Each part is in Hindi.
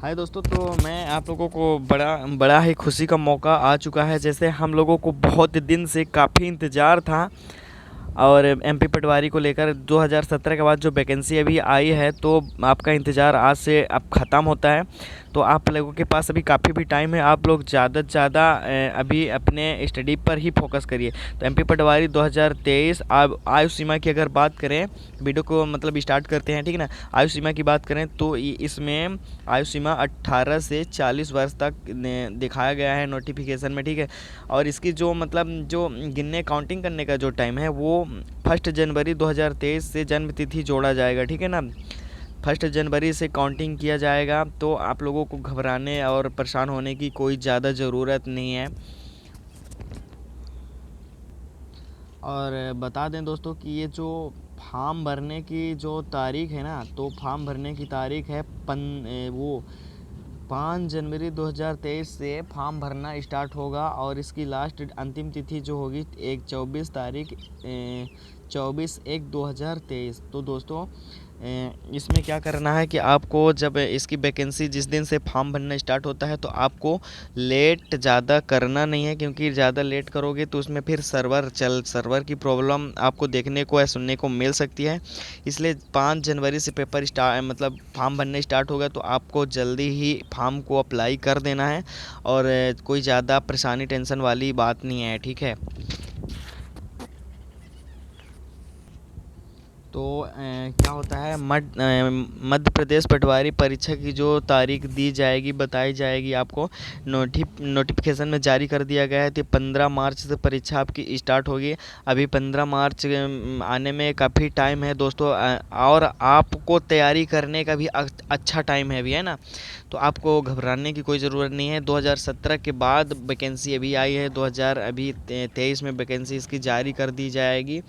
हाय दोस्तों, तो मैं आप लोगों को बड़ा बड़ा ही खुशी का मौका आ चुका है। जैसे हम लोगों को बहुत दिन से काफ़ी इंतज़ार था और एमपी पटवारी को लेकर 2017 के बाद जो वैकेंसी अभी आई है, तो आपका इंतज़ार आज से अब ख़त्म होता है। तो आप लोगों के पास अभी काफ़ी भी टाइम है। आप लोग ज़्यादा से ज़्यादा अभी अपने स्टडी पर ही फोकस करिए। तो एमपी पटवारी 2023 अब आयु सीमा की अगर बात करें, वीडियो को मतलब स्टार्ट करते हैं, ठीक है ना। आयु सीमा की बात करें तो इसमें आयु सीमा 18 से 40 वर्ष तक दिखाया गया है नोटिफिकेशन में, ठीक है। और इसकी जो मतलब जो गिनने काउंटिंग करने का जो टाइम है वो 1 जनवरी 2023 से जन्म तिथि जोड़ा जाएगा, ठीक है ना। 1 जनवरी से काउंटिंग किया जाएगा। तो आप लोगों को घबराने और परेशान होने की कोई ज़्यादा ज़रूरत नहीं है। और बता दें दोस्तों कि ये जो फॉर्म भरने की जो तारीख़ है ना, तो फॉर्म भरने की तारीख़ है 5 जनवरी 2023 से फॉर्म भरना स्टार्ट होगा। और इसकी लास्ट अंतिम तिथि जो होगी 24/1/2023। तो दोस्तों इसमें क्या करना है कि आपको जब इसकी वैकेंसी जिस दिन से फॉर्म भरना स्टार्ट होता है, तो आपको लेट ज़्यादा करना नहीं है, क्योंकि ज़्यादा लेट करोगे तो उसमें फिर सर्वर की प्रॉब्लम आपको देखने को या सुनने को मिल सकती है। इसलिए 5 जनवरी से पेपर स्टार्ट मतलब फॉर्म भरने स्टार्ट होगा, तो आपको जल्दी ही फॉर्म को अप्लाई कर देना है। और कोई ज़्यादा परेशानी टेंशन वाली बात नहीं है, ठीक है। तो क्या होता है, मध्य प्रदेश पटवारी परीक्षा की जो तारीख दी जाएगी, बताई जाएगी आपको, नोटिफिकेशन में जारी कर दिया गया है। तो 15 मार्च से परीक्षा आपकी स्टार्ट होगी। अभी 15 मार्च आने में काफ़ी टाइम है दोस्तों। और आपको तैयारी करने का भी अच्छा टाइम है अभी, है ना। तो आपको घबराने की कोई ज़रूरत नहीं है। 2017 के बाद वैकेंसी अभी आई है, 2023 में वैकेंसी इसकी जारी कर दी जाएगी।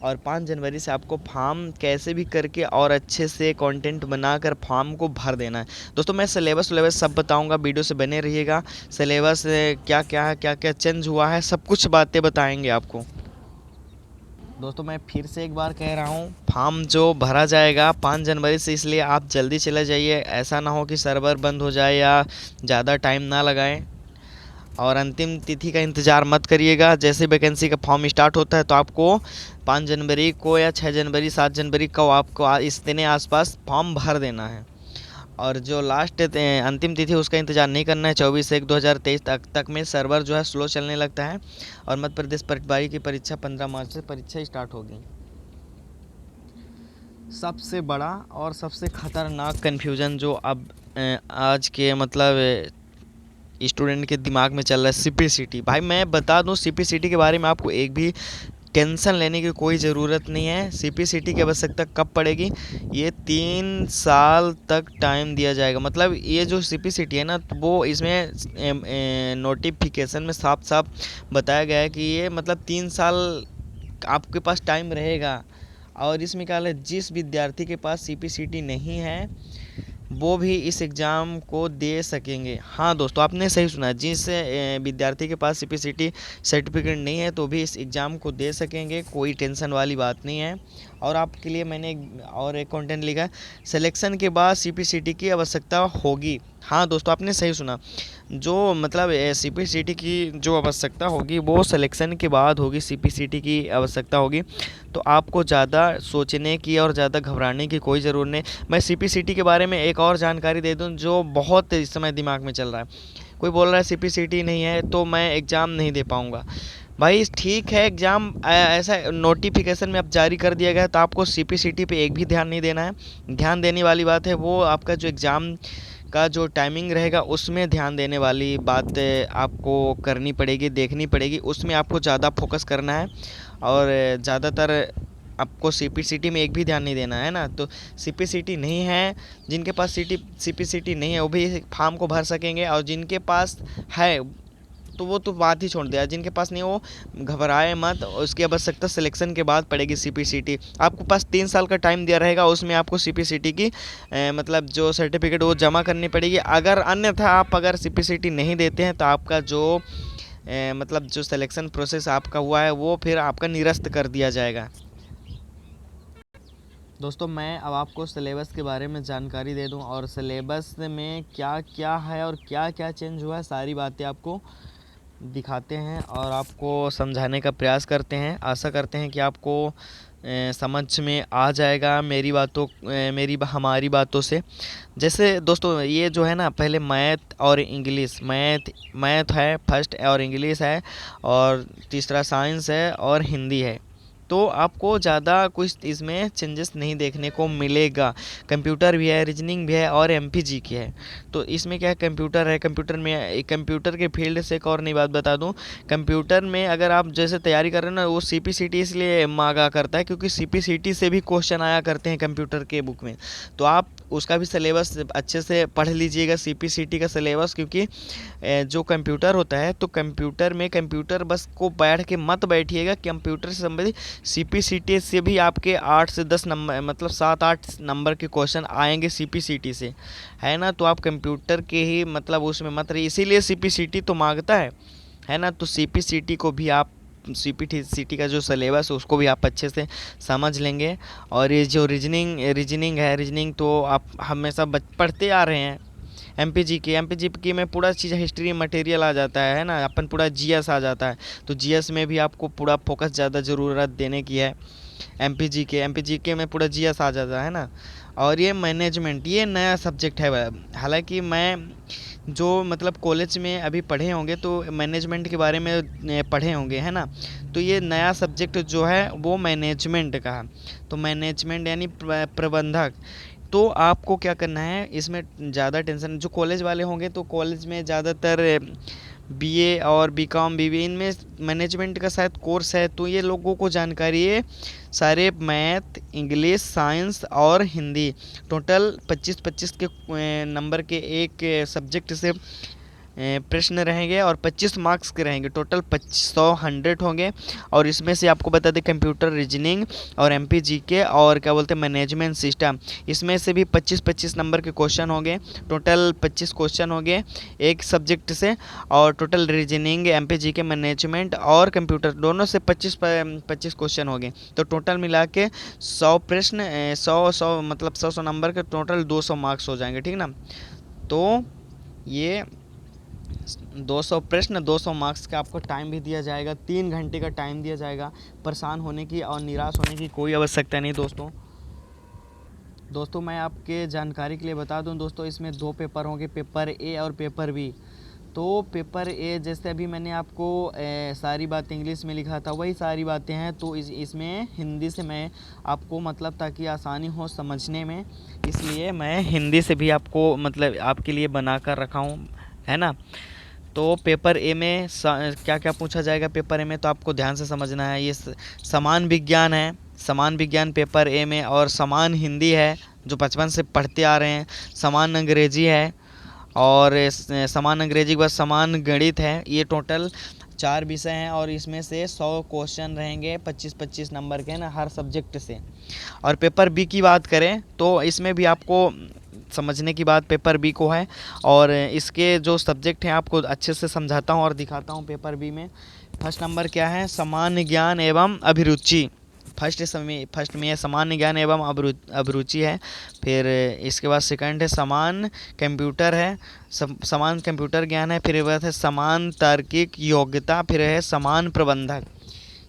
और 5 जनवरी से आपको फॉर्म कैसे भी करके और अच्छे से कंटेंट बनाकर फॉर्म को भर देना है। दोस्तों मैं सिलेबस सब बताऊंगा, वीडियो से बने रहिएगा। सिलेबस क्या क्या है, क्या क्या चेंज हुआ है, सब कुछ बातें बताएंगे आपको। दोस्तों मैं फिर से एक बार कह रहा हूँ, फॉर्म जो भरा जाएगा 5 जनवरी से, इसलिए आप जल्दी चले जाइए। ऐसा ना हो कि सर्वर बंद हो जाए या ज़्यादा टाइम ना लगाएं। और अंतिम तिथि का इंतज़ार मत करिएगा। जैसे वैकेंसी का फॉर्म स्टार्ट होता है, तो आपको 5 जनवरी को या 6 जनवरी 7 जनवरी को आपको इस दिन आसपास फॉर्म भर देना है। और जो लास्ट अंतिम तिथि उसका इंतज़ार नहीं करना है। 24/1/2023 तक में सर्वर जो है स्लो चलने लगता है। और मध्य प्रदेश पटवारी की परीक्षा 15 मार्च से परीक्षा स्टार्ट होगी। सबसे बड़ा और सबसे ख़तरनाक कन्फ्यूज़न जो अब आज के मतलब स्टूडेंट के दिमाग में चल रहा है, सीपीसीटी। भाई मैं बता दूं, सीपीसीटी के बारे में आपको एक भी टेंशन लेने की कोई ज़रूरत नहीं है। सीपीसीटी की आवश्यकता कब पड़ेगी, ये 3 साल तक टाइम दिया जाएगा। मतलब ये जो सीपीसीटी है ना, तो वो इसमें नोटिफिकेशन में साफ साफ बताया गया है कि ये मतलब 3 साल आपके पास टाइम रहेगा। और इसमें क्या है, जिस विद्यार्थी के पास सीपीसीटी नहीं है वो भी इस एग्ज़ाम को दे सकेंगे। हाँ दोस्तों, आपने सही सुना, जिस विद्यार्थी के पास सीपीसीटी सर्टिफिकेट नहीं है तो भी इस एग्ज़ाम को दे सकेंगे, कोई टेंशन वाली बात नहीं है। और आपके लिए मैंने एक कंटेंट लिखा है, सिलेक्शन के बाद सीपीसीटी की आवश्यकता होगी। हाँ दोस्तों, आपने सही सुना, जो मतलब सीपीसीटी की जो आवश्यकता होगी वो सिलेक्शन के बाद होगी, सीपीसीटी की आवश्यकता होगी। तो आपको ज़्यादा सोचने की और ज़्यादा घबराने की कोई ज़रूरत नहीं। मैं सीपीसीटी के बारे में एक और जानकारी दे दूं जो बहुत इस समय दिमाग में चल रहा है। कोई बोल रहा है सीपीसीटी नहीं है तो मैं एग्ज़ाम नहीं दे पाऊँगा। भाई ठीक है, एग्ज़ाम ऐसा नोटिफिकेशन में अब जारी कर दिया गया है, तो आपको सीपीसीटी पे एक भी ध्यान नहीं देना है। ध्यान देने वाली बात है वो आपका जो एग्ज़ाम का जो टाइमिंग रहेगा उसमें ध्यान देने वाली बात आपको करनी पड़ेगी, देखनी पड़ेगी। उसमें आपको ज़्यादा फोकस करना है। और ज़्यादातर आपको सीपीसीटी में एक भी ध्यान नहीं देना है ना। तो सीपीसीटी नहीं है, जिनके पास सीपीसीटी नहीं है वो भी फॉर्म को भर सकेंगे। और जिनके पास है तो वो तो बात ही छोड़ दिया, जिनके पास नहीं वो घबराए मत। उसकी आवश्यकता सिलेक्शन के बाद पड़ेगी सीपीसीटी। आपको पास 3 साल का टाइम दिया रहेगा, उसमें आपको सीपीसीटी की मतलब जो सर्टिफिकेट वो जमा करनी पड़ेगी। अगर अन्यथा आप अगर सीपीसीटी नहीं देते हैं तो आपका जो मतलब जो सिलेक्शन प्रोसेस आपका हुआ है वो फिर आपका निरस्त कर दिया जाएगा। दोस्तों मैं अब आपको सिलेबस के बारे में जानकारी दे दूं और सिलेबस में क्या क्या है और क्या क्या चेंज हुआ है, सारी बातें आपको दिखाते हैं और आपको समझाने का प्रयास करते हैं। आशा करते हैं कि आपको समझ में आ जाएगा हमारी बातों से। जैसे दोस्तों ये जो है ना, पहले मैथ और इंग्लिश, मैथ है फर्स्ट और इंग्लिश है, और तीसरा साइंस है और हिंदी है। तो आपको ज़्यादा कुछ इसमें चेंजेस नहीं देखने को मिलेगा। कंप्यूटर भी है, रीजनिंग भी है और एमपीजीके है। तो इसमें क्या है, कंप्यूटर है, कंप्यूटर के फील्ड से एक और नई बात बता दूं। कंप्यूटर में अगर आप जैसे तैयारी कर रहे हैं ना, वो सीपीसीटी इसलिए मांगा करता है क्योंकि सीपीसीटी से भी क्वेश्चन आया करते हैं कंप्यूटर के बुक में। तो आप उसका भी सिलेबस अच्छे से पढ़ लीजिएगा, सीपीसीटी का सिलेबस, क्योंकि जो कंप्यूटर होता है तो कंप्यूटर में कंप्यूटर बस को बैठ के मत बैठिएगा। कंप्यूटर से संबंधित सीपीसीटी से भी आपके 8 से 10 नंबर, मतलब 7-8 नंबर के क्वेश्चन आएंगे सीपीसीटी से, है ना। तो आप कंप्यूटर के ही मतलब उसमें मत रहिए, इसीलिए सीपीसीटी तो मांगता है ना। तो सीपीसीटी को भी आप, सीपीसीटी का जो सिलेबस है उसको भी आप अच्छे से समझ लेंगे। और ये जो रीजनिंग तो आप हमेशा पढ़ते आ रहे हैं। एमपीजीके में पूरा चीज़ हिस्ट्री मटेरियल आ जाता है ना, अपन पूरा जीएस आ जाता है। तो जीएस में भी आपको पूरा फोकस ज़्यादा ज़रूरत देने की है। एमपीजीके में पूरा जीएस आ जाता है ना। और ये मैनेजमेंट, ये नया सब्जेक्ट है। हालांकि मैं जो मतलब कॉलेज में अभी पढ़े होंगे तो मैनेजमेंट के बारे में पढ़े होंगे, है ना। तो ये नया सब्जेक्ट जो है वो मैनेजमेंट का है। तो मैनेजमेंट यानी प्रबंधक। तो आपको क्या करना है, इसमें ज़्यादा टेंशन, जो कॉलेज वाले होंगे तो कॉलेज में ज़्यादातर बीए और बीकॉम बीबीए इनमें मैनेजमेंट का शायद कोर्स है। तो ये लोगों को जानकारी है सारे मैथ, इंग्लिश, साइंस और हिंदी, टोटल 25-25 के नंबर के एक सब्जेक्ट से प्रश्न रहेंगे और 25 मार्क्स के रहेंगे। टोटल 100 होंगे। और इसमें से आपको बता दें, कंप्यूटर, रीजनिंग और एमपीजीके और क्या बोलते हैं मैनेजमेंट सिस्टम, इसमें से भी 25-25 नंबर के क्वेश्चन होंगे। टोटल 25 क्वेश्चन होंगे एक सब्जेक्ट से। और टोटल रीजनिंग, एमपीजीके, मैनेजमेंट और कंप्यूटर दोनों से 25-25 क्वेश्चन होंगे। तो टोटल मिला के 100 प्रश्न, 100 मतलब 100 नंबर के टोटल 200 मार्क्स हो जाएंगे, ठीक ना। तो ये 200 प्रश्न, 200 मार्क्स का आपको टाइम भी दिया जाएगा, 3 घंटे का टाइम दिया जाएगा। परेशान होने की और निराश होने की कोई आवश्यकता नहीं दोस्तों मैं आपके जानकारी के लिए बता दूं दोस्तों, इसमें 2 पेपर होंगे, पेपर ए और पेपर बी। तो पेपर ए जैसे अभी मैंने आपको सारी बात इंग्लिश में लिखा था, वही सारी बातें हैं। तो इसमें हिंदी से मैं आपको मतलब ताकि आसानी हो समझने में, इसलिए मैं हिंदी से भी आपको मतलब आपके लिए बना कर रखा हूँ, है ना। तो पेपर ए में क्या क्या पूछा जाएगा पेपर ए में, तो आपको ध्यान से समझना है। ये समान विज्ञान है, समान विज्ञान पेपर ए में, और समान हिंदी है जो बचपन से पढ़ते आ रहे हैं। समान अंग्रेजी है, और समान अंग्रेजी के बाद समान गणित है। ये टोटल 4 विषय हैं और इसमें से 100 क्वेश्चन रहेंगे 25-25 नंबर के ना हर सब्जेक्ट से। और पेपर बी की बात करें तो इसमें भी आपको समझने की बात पेपर बी को है। और इसके जो सब्जेक्ट हैं आपको अच्छे से समझाता हूँ और दिखाता हूँ। पेपर बी में फर्स्ट नंबर क्या है, सामान्य ज्ञान एवं अभिरुचि। फर्स्ट में है सामान्य ज्ञान एवं अभिरुचि है। फिर इसके बाद सेकंड है समान कंप्यूटर है, समान कंप्यूटर ज्ञान है। फिर बाद है समान तार्किक योग्यता। फिर है समान प्रबंधक।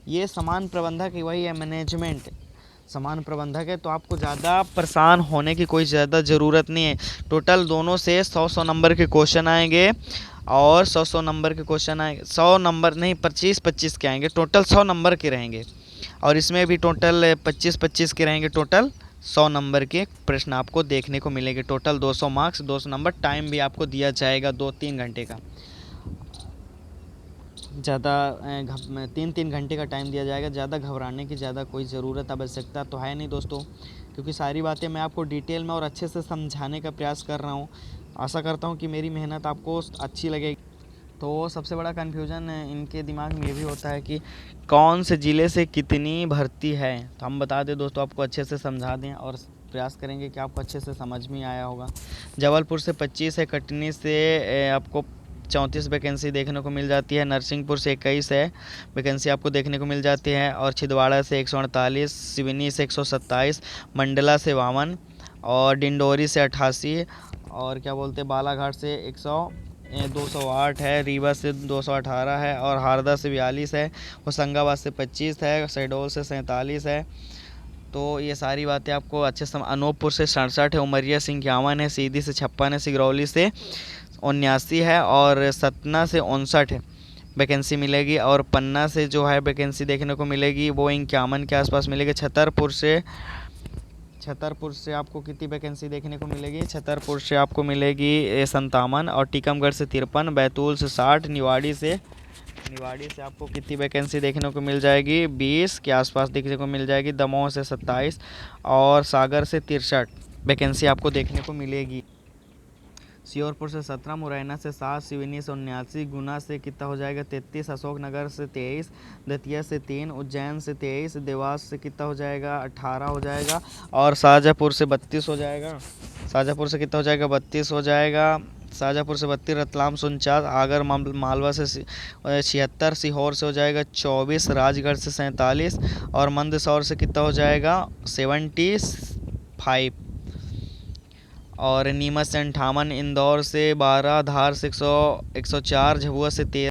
ये समान प्रबंधक वही है मैनेजमेंट, समान प्रबंधक है। तो आपको ज़्यादा परेशान होने की कोई ज़्यादा ज़रूरत नहीं है। टोटल दोनों से 100-100 नंबर के क्वेश्चन आएंगे, और 100-100 नंबर के क्वेश्चन आएंगे, 100 नंबर नहीं 25-25 के आएंगे, टोटल 100 नंबर के रहेंगे। और इसमें भी टोटल 25-25 के रहेंगे, टोटल 100 नंबर के प्रश्न आपको देखने को मिलेंगे। Total 200 marks, 200 number. टाइम भी आपको दिया जाएगा 2-3 घंटे का, ज़्यादा 3-3 घंटे का टाइम दिया जाएगा। ज़्यादा घबराने की ज़्यादा कोई ज़रूरत आवश्यकता तो है नहीं दोस्तों, क्योंकि सारी बातें मैं आपको डिटेल में और अच्छे से समझाने का प्रयास कर रहा हूँ। आशा करता हूँ कि मेरी मेहनत आपको अच्छी लगेगी। तो सबसे बड़ा कन्फ्यूज़न इनके दिमाग में ये भी होता है कि कौन से ज़िले से कितनी भर्ती है। तो हम बता दें दोस्तों, आपको अच्छे से समझा दें और प्रयास करेंगे कि आपको अच्छे से समझ में आया होगा। जबलपुर से 25 है, कटनी से आपको 34 वैकेंसी देखने को मिल जाती है। नरसिंहपुर से 21 है वैकेंसी आपको देखने को मिल जाती है। और छिंदवाड़ा से 148, सिवनी से 127, मंडला से 52 और डिंडोरी से 88 और क्या बोलते हैं बालाघाट से 208 है, रीवा से 218 है और हरदा से 42 है, होशंगाबाद से 25 है, शहडोल से 47 है। तो ये सारी बातें आपको अच्छे से। अनूपपुर से 67 है, उमरिया से 51 है, सीधी से 56 है, सिगरौली से 79 है और सतना से 59 है वैकेंसी मिलेगी। और पन्ना से जो है वैकेंसी देखने को मिलेगी वो 51 के आसपास मिलेगी। छतरपुर से आपको कितनी वैकेंसी देखने को मिलेगी? छतरपुर से आपको मिलेगी 57 और टीकमगढ़ से 53, बैतूल से 60, निवाड़ी से आपको कितनी वैकेंसी देखने को मिल जाएगी? 20 के आसपास देखने को मिल जाएगी। दमोह से 27 और सागर से 63 वैकेंसी आपको देखने को मिलेगी। श्योरपुर से 17, मुरैना से 7, सिवनी से 79, गुना से कितना हो जाएगा? 33, अशोकनगर से 23, दतिया से 3, उज्जैन से 23, देवास से कितना हो जाएगा? 18 हो जाएगा और शाहजहाँपुर से 32 हो जाएगा। शाहजहाँपुर से कितना हो जाएगा? 32 हो जाएगा। शाहजहाँपुर से 32, रतलाम से 49, आगर मालवा से 76, सीहोर से हो जाएगा 24, राजगढ़ से 47 और मंदसौर से कितना हो जाएगा? 75 और नीमच से 58, इंदौर से 12, धार से 104, झाबुआ से 13।